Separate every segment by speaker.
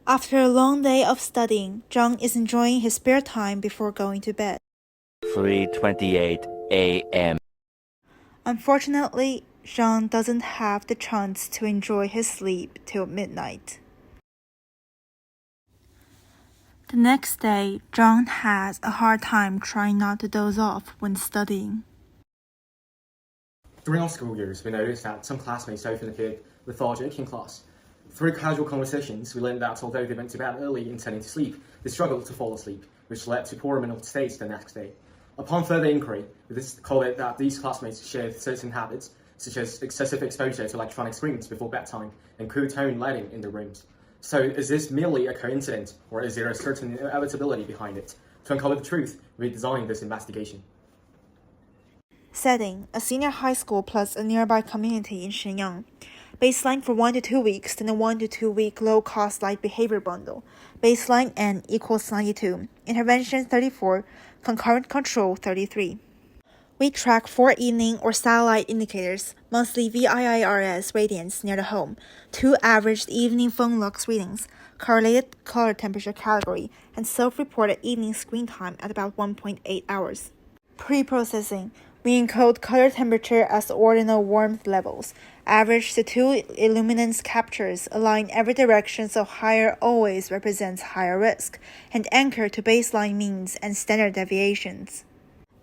Speaker 1: After a long day of studying, Zhang is enjoying his spare time before going to bed.
Speaker 2: 3:28 a.m.
Speaker 1: Unfortunately, Zhang doesn't have the chance to enjoy his sleep till midnight. The next day, Zhang has a hard time trying not to doze off when studying.
Speaker 3: During our school years, we noticed that some classmates often appeared lethargic in class. Through casual conversations, we learned that although they went to bed early intending to sleep, they struggled to fall asleep, which led to poorer mental states the next day. Upon further inquiry, we discovered that these classmates shared certain habits, such as excessive exposure to electronic screens before bedtime and cool-tone lighting in their rooms. So is this merely a coincidence, or is there a certain inevitability behind it? To uncover the truth, we designed this investigation.
Speaker 1: Setting: a senior high school plus a nearby community in Shenyang. Baseline for 1 to 2 weeks, then a 1 to 2 week low-cost light behavior bundle. Baseline N equals 92. Intervention 34. Concurrent control 33. We track 4 evening or satellite indicators, monthly VIIRS radiance near the home, 2 averaged evening phone lux readings, correlated color temperature category, and self-reported evening screen time at about 1.8 hours. Pre-processing: we encode color temperature as ordinal warmth levels. Average to 2 illuminance captures align every direction so higher always represents higher risk, and anchor to baseline means and standard deviations.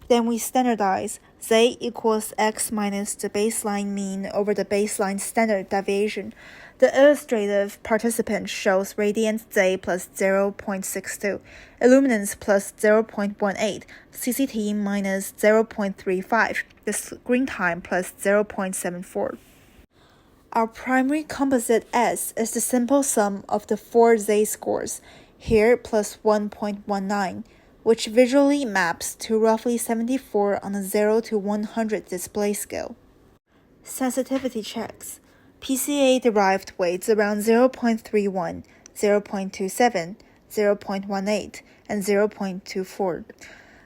Speaker 1: Then we standardize. Z equals x minus the baseline mean over the baseline standard deviation. The illustrative participant shows radiance Z plus 0.62, illuminance plus 0.18, CCT minus 0.35, the screen time plus 0.74. Our primary composite S is the simple sum of the 4 Z scores, here plus 1.19, which visually maps to roughly 74 on a 0 to 100 display scale. Sensitivity checks: PCA-derived weights around 0.31, 0.27, 0.18, and 0.24.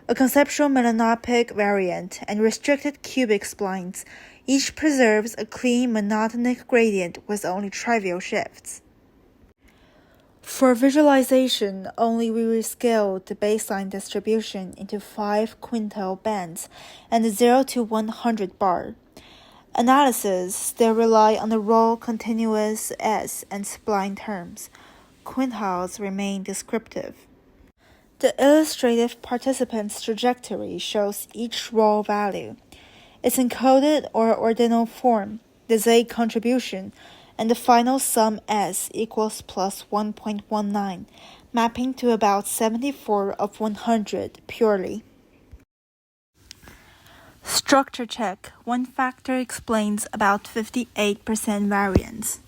Speaker 1: A conceptual melanopic variant and restricted cubic splines. Each preserves a clean monotonic gradient with only trivial shifts. For visualization, only we rescaled the baseline distribution into 5 quintile bands and the 0 to 100 bar. Analysis still rely on the raw continuous S and spline terms. Quintiles remain descriptive. The illustrative participant's trajectory shows each raw value, its encoded or ordinal form, the Z contribution, and the final sum S equals plus 1.19, mapping to about 74 of 100 purely. Structure check: one factor explains about 58% variance.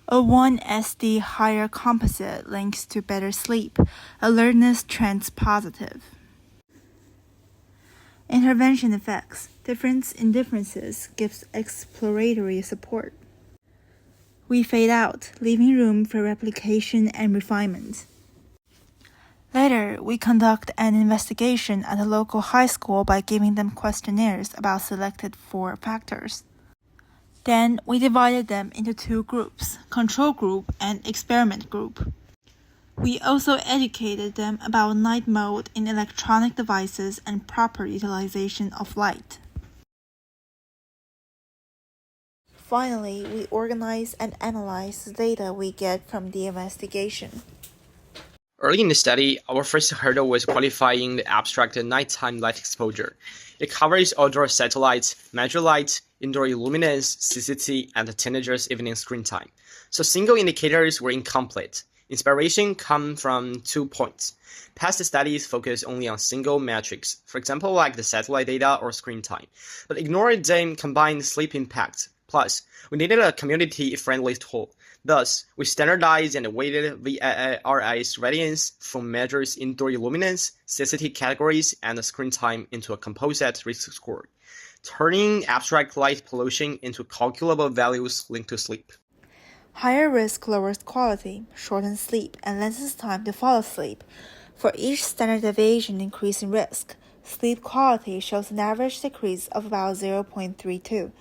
Speaker 1: A 1SD higher composite links to better sleep. Alertness trends positive. Intervention effects: difference in differences gives exploratory support. We fade out, leaving room for replication and refinement. Later, we conduct an investigation at a local high school by giving them questionnaires about selected 4 factors. Then, we divided them into 2 groups, control group and experiment group. We also educated them about night mode in electronic devices and proper utilization of light. Finally, we organize and analyze the data we get from the investigation.
Speaker 4: Early in the study, our first hurdle was qualifying the abstract nighttime light exposure. It covers outdoor satellites, measure light, indoor illuminance, CCT, and teenagers' evening screen time. So single indicators were incomplete. Inspiration comes from 2 points. Past studies focus only on single metrics, for example like the satellite data or screen time, but ignored the combined sleep impact. Plus, we needed a community-friendly tool. Thus, we standardized and weighted VIIRS radiance from measures indoor illuminance, CCT categories, and screen time into a composite risk score, turning abstract light pollution into calculable values linked to sleep.
Speaker 1: Higher risk lowers quality, shortens sleep, and lengthens time to fall asleep. For each standard deviation increase in risk, sleep quality shows an average decrease of about 0.32.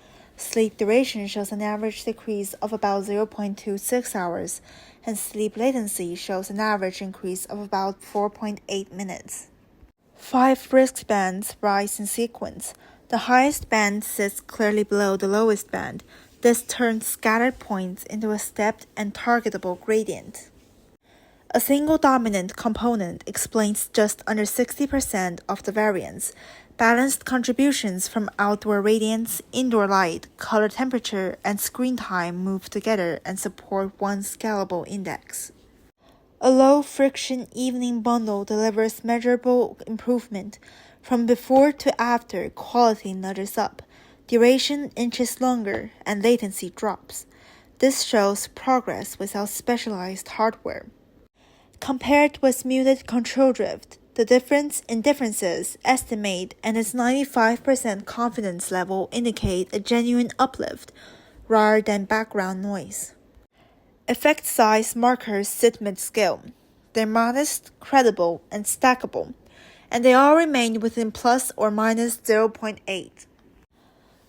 Speaker 1: Sleep duration shows an average decrease of about 0.26 hours, and sleep latency shows an average increase of about 4.8 minutes. 5 risk bands rise in sequence. The highest band sits clearly below the lowest band. This turns scattered points into a stepped and targetable gradient. A single dominant component explains just under 60% of the variance. Balanced contributions from outdoor radiance, indoor light, color temperature, and screen time move together and support one scalable index. A low-friction evening bundle delivers measurable improvement. From before to after, quality nudges up, duration inches longer, and latency drops. This shows progress without specialized hardware. Compared with muted control drift, the difference in differences estimate and its 95% confidence level indicate a genuine uplift, rather than background noise. Effect size markers sit mid-scale. They're modest, credible, and stackable, and they all remain within plus or minus 0.8.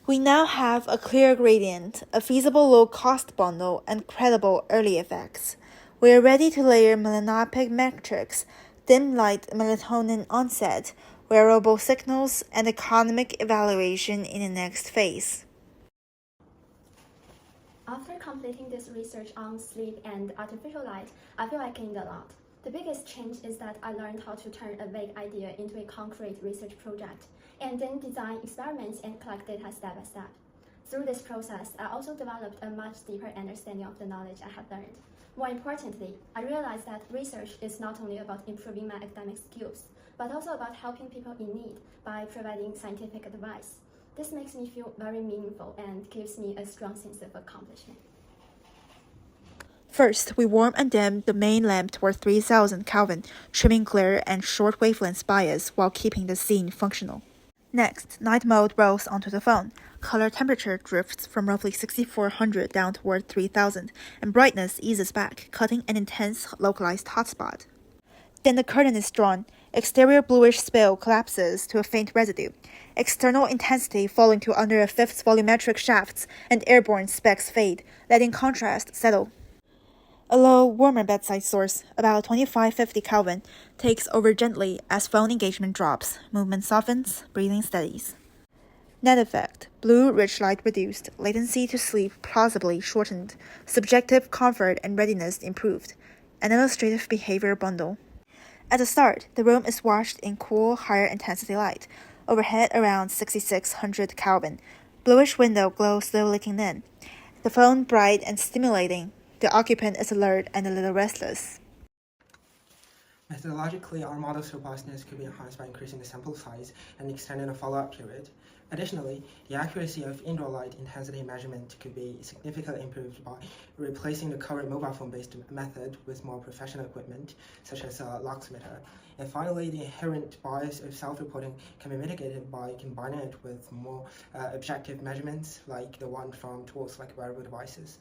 Speaker 1: We now have a clear gradient, a feasible low-cost bundle, and credible early effects. We are ready to layer melanopic metrics, dim light melatonin onset, wearable signals, and economic evaluation in the next phase.
Speaker 5: After completing this research on sleep and artificial light, I feel I gained a lot. The biggest change is that I learned how to turn a vague idea into a concrete research project, and then design experiments and collect data step by step. Through this process, I also developed a much deeper understanding of the knowledge I had learned. More importantly, I realized that research is not only about improving my academic skills, but also about helping people in need by providing scientific advice. This makes me feel very meaningful and gives me a strong sense of accomplishment.
Speaker 1: First, we warm and dim the main lamp toward 3000 Kelvin, trimming glare and short wavelength bias while keeping the scene functional. Next, night mode rolls onto the phone. Color temperature drifts from roughly 6400 down toward 3000, and brightness eases back, cutting an intense localized hotspot. Then the curtain is drawn. Exterior bluish spill collapses to a faint residue. External intensity falling to under a fifth volumetric shafts, and airborne specks fade, letting contrast settle. A low, warmer bedside source, about 2550 Kelvin, takes over gently as phone engagement drops, movement softens, breathing steadies. Net effect: blue rich light reduced, latency to sleep plausibly shortened, subjective comfort and readiness improved. An illustrative behavior bundle. At the start, the room is washed in cool, higher intensity light, overhead around 6600 Kelvin. Bluish window glow slow licking in. The phone bright and stimulating. The occupant is alert and a little restless.
Speaker 6: Methodologically, our model's robustness could be enhanced by increasing the sample size and extending the follow-up period. Additionally, the accuracy of indoor light intensity measurement could be significantly improved by replacing the current mobile phone-based method with more professional equipment, such as a luxmeter. And finally, the inherent bias of self-reporting can be mitigated by combining it with more objective measurements, like the one from tools like wearable devices.